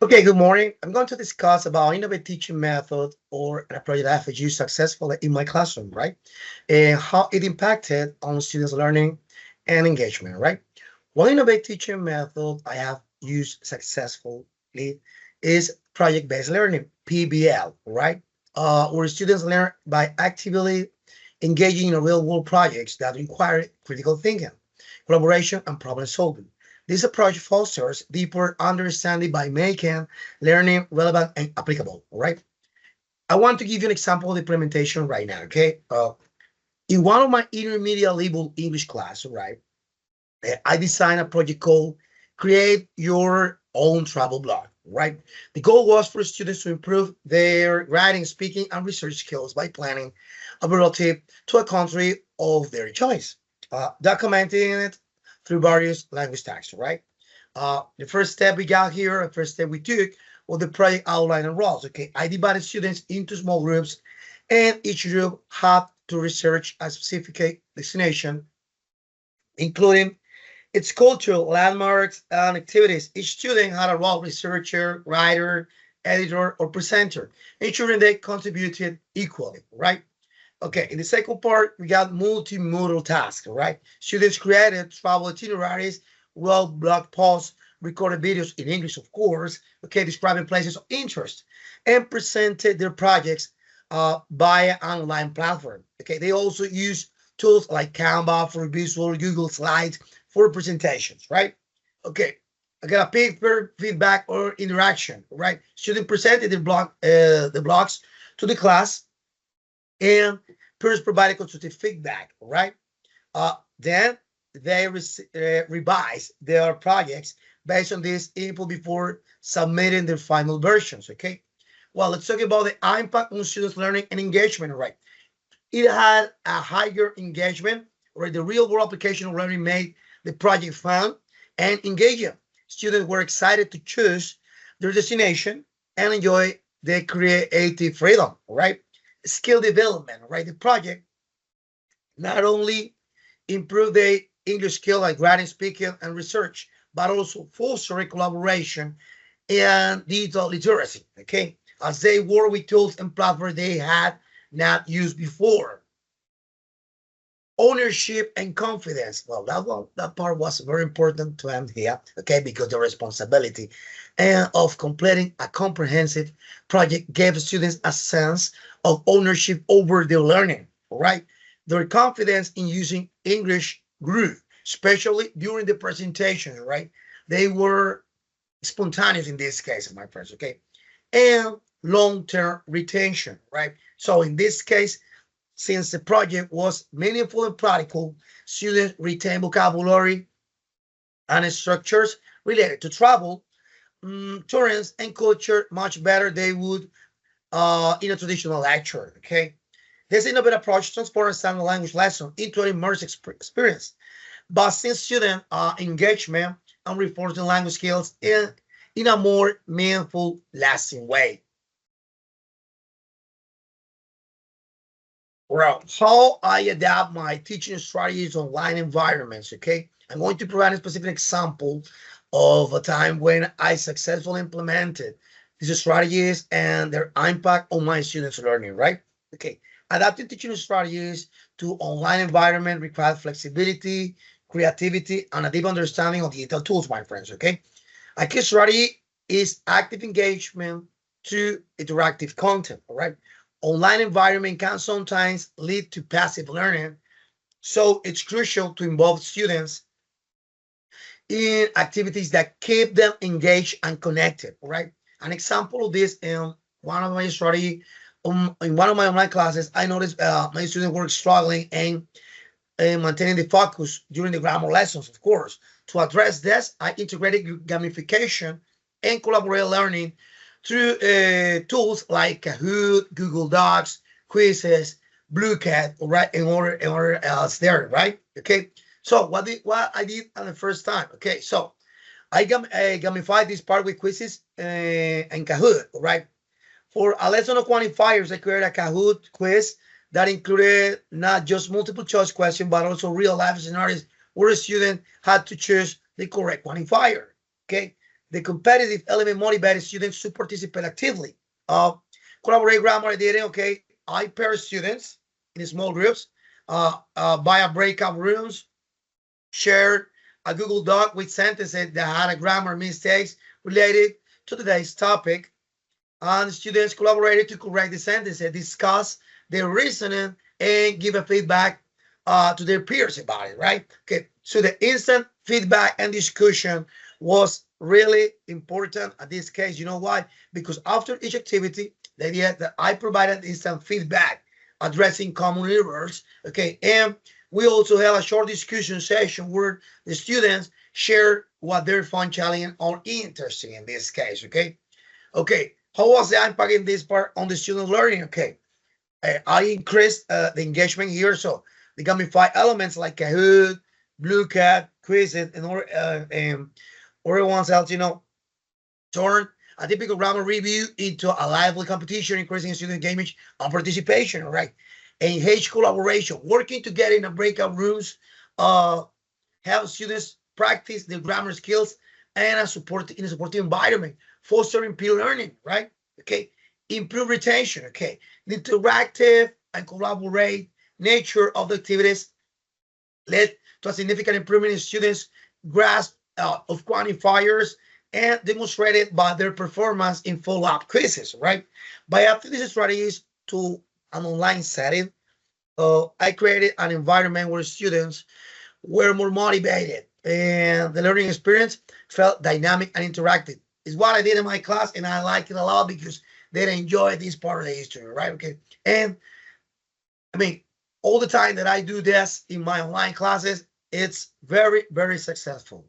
Okay, good morning. I'm going to discuss about innovative teaching method or a project I have used successfully in my classroom, right? And how it impacted on students' learning and engagement, right? One innovative teaching method I have used successfully is project-based learning, PBL, right? Where students learn by actively engaging in real-world projects that require critical thinking, collaboration, and problem solving. This approach fosters deeper understanding by making learning relevant and applicable, right? I want to give you an example of the implementation right now, okay? In one of my intermediate level English class, right, I designed a project called Create Your Own Travel Blog, right? The goal was for students to improve their writing, speaking, and research skills by planning a road trip to a country of their choice, documenting it through various language tags, right? The first step we got here, the first step we took was the project outline and roles. Okay, I divided students into small groups, and each group had to research a specific destination, including its cultural landmarks and activities. Each student had a role: researcher, writer, editor, or presenter, ensuring they contributed equally, right? Okay, in the second part, we got multimodal tasks, right? Students created travel itineraries, wrote blog posts, recorded videos in English, of course, okay, describing places of interest, and presented their projects via online platform. Okay, they also use tools like Canva for visual, Google Slides for presentations, right? Okay, I got a paper feedback or interaction, right? Student presented the blogs to the class, and peers provided constructive feedback, right? Then they revise their projects based on this input before submitting their final versions, okay? Well, let's talk about the impact on students' learning and engagement, right? It had a higher engagement, right? The real world application of learning made the project fun and engaging. Students were excited to choose their destination and enjoy the creative freedom, right? Skill development, right? The project not only improved their English skill like writing, speaking, and research, but also fostered collaboration and digital literacy, okay? As they work with tools and platforms they had not used before. Ownership and confidence. Well, that part was very important to end here, okay, because the responsibility and of completing a comprehensive project gave students a sense of ownership over their learning, right? Their confidence in using English grew, especially during the presentation, right? They were spontaneous in this case, my friends, okay? And long-term retention, right? So in this case, since the project was meaningful and practical, students retain vocabulary and structures related to travel, tourism, and culture much better they would in a traditional lecture. Okay, this innovative approach transforms standard language lesson into an immersive experience, boosting student engagement and reinforcing language skills in a more meaningful, lasting way. Well, how I adapt my teaching strategies to online environments. Okay, I'm going to provide a specific example of a time when I successfully implemented these strategies and their impact on my students' learning. Right? Okay, adapting teaching strategies to online environment requires flexibility, creativity, and a deep understanding of digital tools, my friends. Okay, a key strategy is active engagement through interactive content. All right. Online environment can sometimes lead to passive learning, so it's crucial to involve students in activities that keep them engaged and connected. All right. An example of this in one of my study, in one of my online classes, I noticed my students were struggling and maintaining the focus during the grammar lessons, of course. To address this, I integrated gamification and collaborative learning through tools like Kahoot, Google Docs, quizzes, Blue Cat, right, and order else there, right? Okay. So what I did on the first time? Okay, so I gamified this part with quizzes and Kahoot, right? For a lesson of quantifiers, I created a Kahoot quiz that included not just multiple choice questions, but also real life scenarios where a student had to choose the correct quantifier. Okay. The competitive element motivated students to participate actively. Uh, Collaborate grammar editing, okay. I pair students in small groups via breakout rooms, shared a Google Doc with sentences that had a grammar mistakes related to today's topic, and students collaborated to correct the sentences, discuss their reasoning, and give a feedback to their peers about it, right? Okay, so the instant feedback and discussion was really important at this case. You know why? Because after each activity, the idea that I provided instant feedback addressing common errors, okay, and we also had a short discussion session where the students share what they find challenging or interesting in this case, okay? Okay, how was the impact in this part on the student learning? Okay, I increased the engagement here, so the gamified elements like Kahoot, Blue Cat, Quizzes, and other ones else, turn a typical grammar review into a lively competition, increasing student engagement and participation, right? Engage collaboration, working together in a breakout rooms, uh, help students practice their grammar skills and in a supportive environment, fostering peer learning, right? Okay, improve retention. Okay, the interactive and collaborate nature of the activities led to a significant improvement in students' grasp of quantifiers and demonstrated by their performance in follow-up quizzes, right? By adapting these strategies to an online setting, I created an environment where students were more motivated and the learning experience felt dynamic and interactive. It's what I did in my class, and I like it a lot because they enjoy this part of the history, right? Okay. And I mean, all the time that I do this in my online classes, it's very, very successful.